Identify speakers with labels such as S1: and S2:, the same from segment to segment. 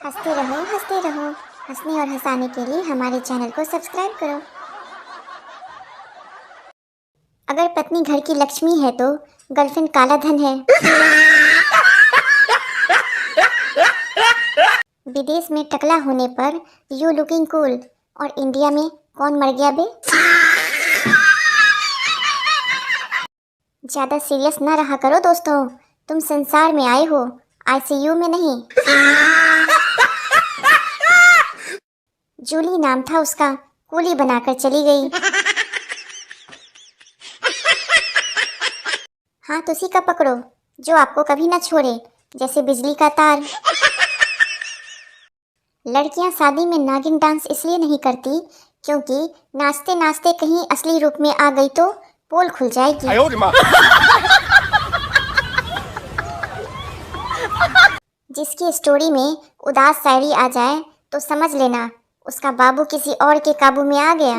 S1: हंसते रहो। हंसने और हंसाने के लिए हमारे चैनल को सब्सक्राइब करो। अगर पत्नी घर की लक्ष्मी है तो गर्लफ्रेंड काला धन है। विदेश में टकला होने पर यू लुकिंग कूल, और इंडिया में कौन मर गया बे। ज्यादा सीरियस ना रहा करो दोस्तों, तुम संसार में आए हो, आईसीयू में नहीं। जूली नाम था उसका, कूली बनाकर चली गई। हाथ उसी का पकड़ो जो आपको कभी ना छोड़े, जैसे बिजली का तार। लड़कियां शादी में नागिन डांस इसलिए नहीं करती क्योंकि नाचते नाचते कहीं असली रूप में आ गई तो पोल खुल जाएगी। जिसकी स्टोरी में उदास शायरी आ जाए तो समझ लेना उसका बाबू किसी और के काबू में आ गया।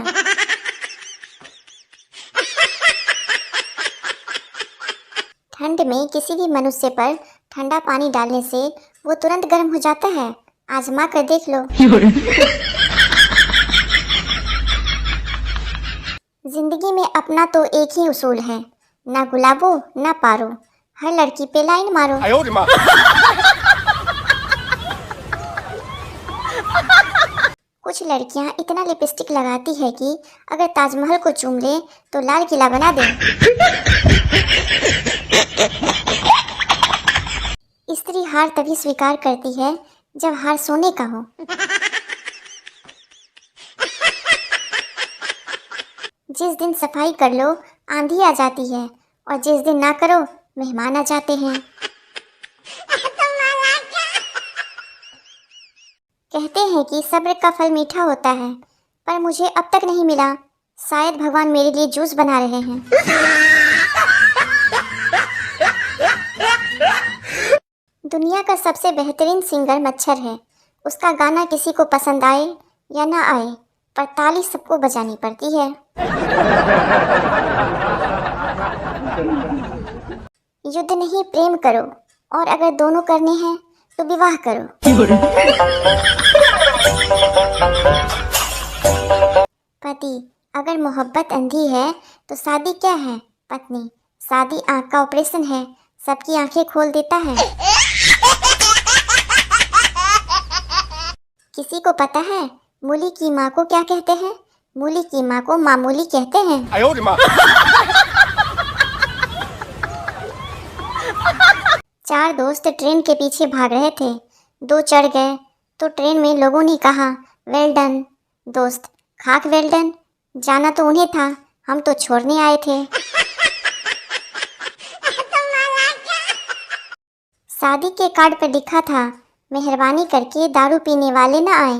S1: ठंड में किसी भी मनुष्य पर ठंडा पानी डालने से वो तुरंत गर्म हो जाता है, आजमा कर देख लो। जिंदगी में अपना तो एक ही उसूल है, ना गुलाबो ना पारो, हर लड़की पे लाइन मारो। कुछ लड़कियां इतना लिपस्टिक लगाती है कि अगर ताजमहल को चूम ले तो लाल किला बना दे। स्त्री हार तभी स्वीकार करती है जब हार सोने का हो। जिस दिन सफाई कर लो आंधी आ जाती है, और जिस दिन ना करो मेहमान आ जाते हैं। कहते हैं कि सब्र का फल मीठा होता है, पर मुझे अब तक नहीं मिला। शायद भगवान मेरे लिए जूस बना रहे हैं। दुनिया का सबसे बेहतरीन सिंगर मच्छर है। उसका गाना किसी को पसंद आए या ना आए, पर ताली सबको बजानी पड़ती है। युद्ध नहीं प्रेम करो, और अगर दोनों करने हैं तो विवाह करो। पति, अगर मोहब्बत अंधी है तो शादी क्या है। पत्नी, शादी आँख का ऑपरेशन है, सबकी आंखें खोल देता है। किसी को पता है मूली की माँ को क्या कहते हैं। मूली की माँ को मामूली कहते हैं। चार दोस्त ट्रेन के पीछे भाग रहे थे, दो चढ़ गए तो ट्रेन में लोगों ने कहा वेल डन। दोस्त, खाक वेल डन, जाना तो उन्हें था, हम तो छोड़ने आए थे। शादी के कार्ड पर लिखा था मेहरबानी करके दारू पीने वाले ना आए।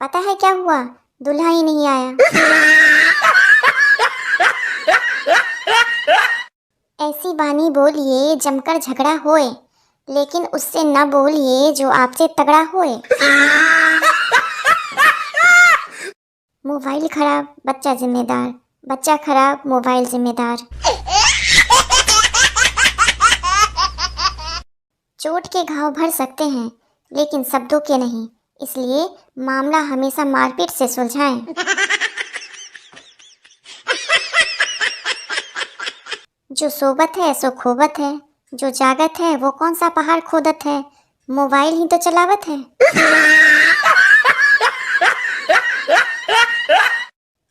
S1: पता है क्या हुआ, दूल्हा ही नहीं आया। ऐसी बानी बोलिए जमकर झगड़ा होए, लेकिन उससे न बोलिए जो आपसे तगड़ा होए। मोबाइल खराब बच्चा जिम्मेदार, बच्चा खराब मोबाइल जिम्मेदार। चोट के घाव भर सकते हैं लेकिन शब्दों के नहीं, इसलिए मामला हमेशा मारपीट से सुलझाएं। जो सोबत है सो खोबत है, जो जागत है वो कौन सा पहाड़ खोदत है, मोबाइल ही तो चलावत है।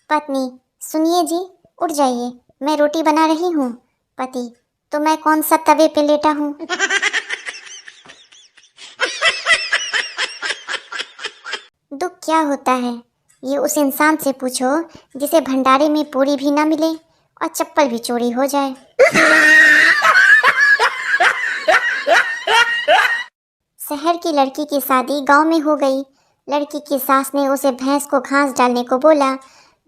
S1: पत्नी, सुनिए जी, उठ जाइए, मैं रोटी बना रही हूँ। पति, तो मैं कौन सा तवे पे लेटा हूँ। दुख क्या होता है ये उस इंसान से पूछो जिसे भंडारे में पूरी भी ना मिले और चप्पल भी चोरी हो जाए। शहर की लड़की की शादी गांव में हो गई। लड़की की सास ने उसे भैंस को घास डालने को बोला।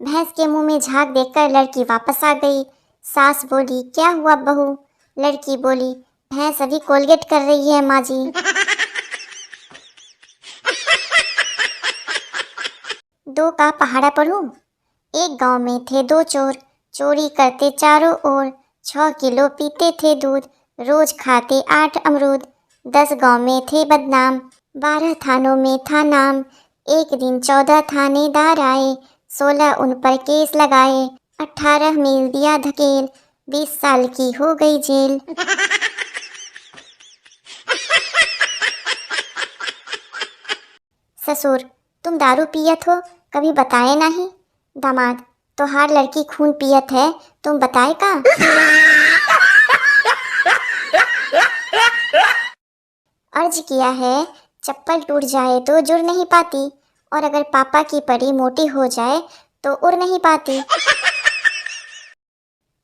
S1: भैंस के मुंह में झाग देखकर लड़की वापस आ गई। सास बोली, क्या हुआ बहू। लड़की बोली, भैंस अभी कोलगेट कर रही है माँ जी। दो का पहाड़ा पढ़ूं। एक गांव में थे दो चोर, चोरी करते चारों ओर। 6 किलो पीते थे दूध, रोज खाते 8 अमरूद। 10 गांव में थे बदनाम, 12 थानों में था नाम, एक दिन 14 थानेदार आए, 16 उन पर केस लगाए, 18 मील दिया धकेल, 20 साल की हो गई जेल। ससुर, तुम दारू पियत हो, कभी बताए नहीं। दामाद, तोहार लड़की खून पियत है, तुम बताए का। अर्ज किया है, चप्पल टूट जाए तो जुड़ नहीं पाती, और अगर पापा की परी मोटी हो जाए तो उड़ नहीं पाती।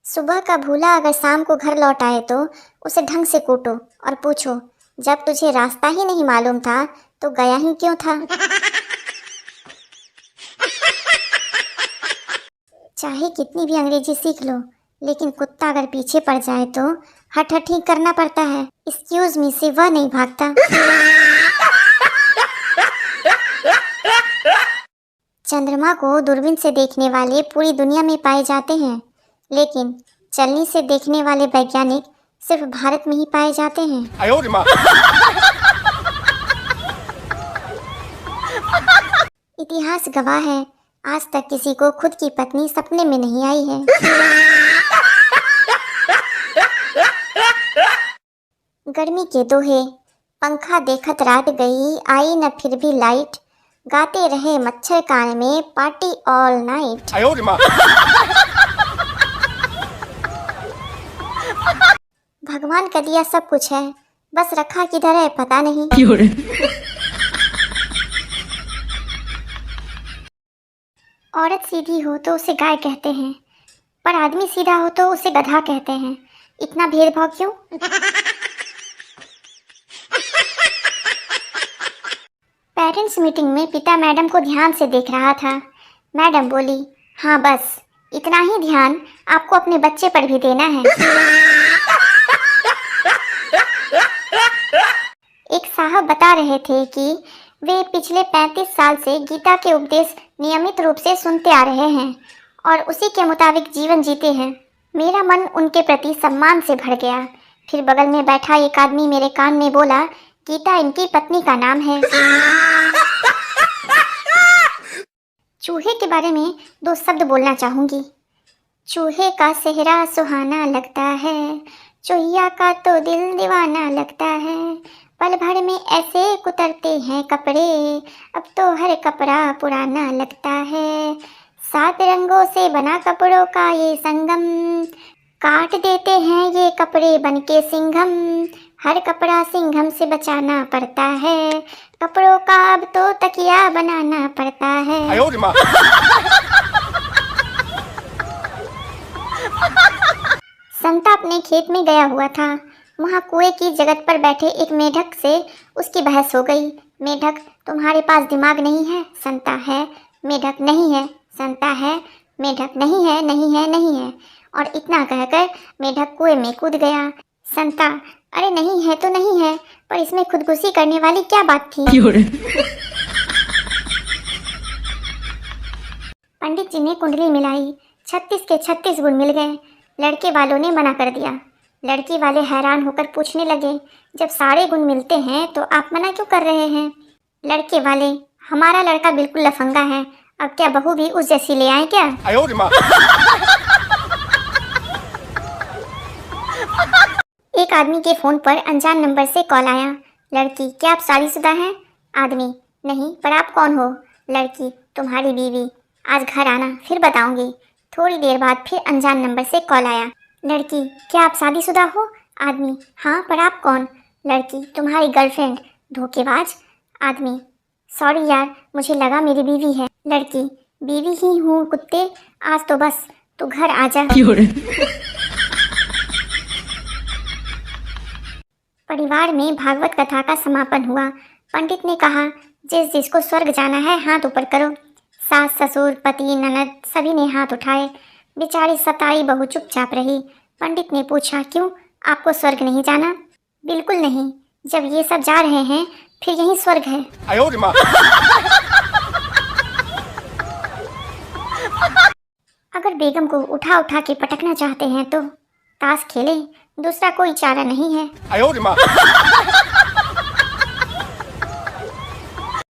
S1: सुबह का भूला अगर शाम को घर लौट आए तो उसे ढंग से कूटो और पूछो, जब तुझे रास्ता ही नहीं मालूम था तो गया ही क्यों था। चाहे कितनी भी अंग्रेजी सीख लो, लेकिन कुत्ता अगर पीछे पड़ जाए तो हट हट ही करना पड़ता है। एक्सक्यूज मी से वह नहीं भागता। चंद्रमा को दूरबीन से देखने वाले पूरी दुनिया में पाए जाते हैं, लेकिन चलनी से देखने वाले वैज्ञानिक सिर्फ भारत में ही पाए जाते हैं। इतिहास गवाह है, आज तक किसी को खुद की पत्नी सपने में नहीं आई है। गर्मी के दोहे, पंखा देखत रात गई, आई न फिर भी लाइट, गाते रहे मच्छर कान में, पार्टी ऑल नाइट। भगवान का दिया सब कुछ है, बस रखा किधर है पता नहीं। औरत सीधी हो तो उसे गाय कहते हैं, पर आदमी सीधा हो तो उसे गधा कहते हैं। इतना भेदभाव क्यों? पेरेंट्स मीटिंग में पिता मैडम को ध्यान से देख रहा था। मैडम बोली, हाँ बस इतना ही ध्यान आपको अपने बच्चे पर भी देना है। एक साहब बता रहे थे कि वे पिछले 35 साल से गीता के उपदेश नियमित रूप से सुनते आ रहे हैं और उसी के मुताबिक जीवन जीते हैं। मेरा मन उनके प्रति सम्मान से भर गया। फिर बगल में बैठा एक आदमी मेरे कान में बोला, गीता इनकी पत्नी का नाम है। चूहे के बारे में 2 शब्द बोलना चाहूंगी। चूहे का सेहरा सुहाना लगता है, चूहिया का तो दिल दीवाना लगता है, पल भर में ऐसे कुतरते हैं कपड़े, अब तो हर कपड़ा पुराना लगता है, 7 रंगों से बना कपड़ों का ये संगम, काट देते हैं ये कपड़े बनके सिंघम, हर कपड़ा सिंघम से बचाना पड़ता है, कपड़ों का अब तो तकिया बनाना पड़ता है। संता अपने खेत में गया हुआ था। वहाँ कुएं की जगत पर बैठे एक मेढक से उसकी बहस हो गई। मेढक, तुम्हारे पास दिमाग नहीं है? संता, है। मेढक, नहीं है। संता, है। मेढक, नहीं है, नहीं है, नहीं है। और इतना कहकर मेढक कुएं में कूद गया। संता, अरे नहीं है तो नहीं है, पर इसमें खुदकुशी करने वाली क्या बात थी? पंडित जी ने कुंडली मिलाई, 36 के 36 गुण मिल गए। लड़के वालों ने मना कर दिया। लड़की वाले हैरान होकर पूछने लगे, जब सारे गुण मिलते हैं तो आप मना क्यों कर रहे हैं? लड़के वाले, हमारा लड़का बिल्कुल लफंगा है, अब क्या बहू भी उस जैसी ले आए क्या? एक आदमी के फोन पर अनजान नंबर से कॉल आया। लड़की, क्या आप शादीशुदा हैं? आदमी, नहीं, पर आप कौन हो? लड़की, तुम्हारी बीवी। आज घर आना, फिर बताऊंगी। थोड़ी देर बाद फिर अनजान नंबर से कॉल आया। लड़की, क्या आप शादीशुदा हो? आदमी, हाँ, पर आप कौन? लड़की, तुम्हारी गर्लफ्रेंड। धोखेबाज। आदमी, सॉरी यार, मुझे लगा मेरी बीवी है। लड़की, बीवी ही हूँ कुत्ते, आज तो बस तू घर आ जा। परिवार में भागवत कथा का समापन हुआ। पंडित ने कहा, जिस जिसको स्वर्ग जाना है हाथ ऊपर करो। सास, ससुर, पति, ननद सभी ने हाथ उठाए। बेचारी सताई बहू चुपचाप रही। पंडित ने पूछा, क्यों, आपको स्वर्ग नहीं जाना? बिल्कुल नहीं, जब ये सब जा रहे हैं फिर यही स्वर्ग है। अगर बेगम को उठा उठा के पटकना चाहते हैं तो ताश खेलें, दूसरा कोई चारा नहीं है।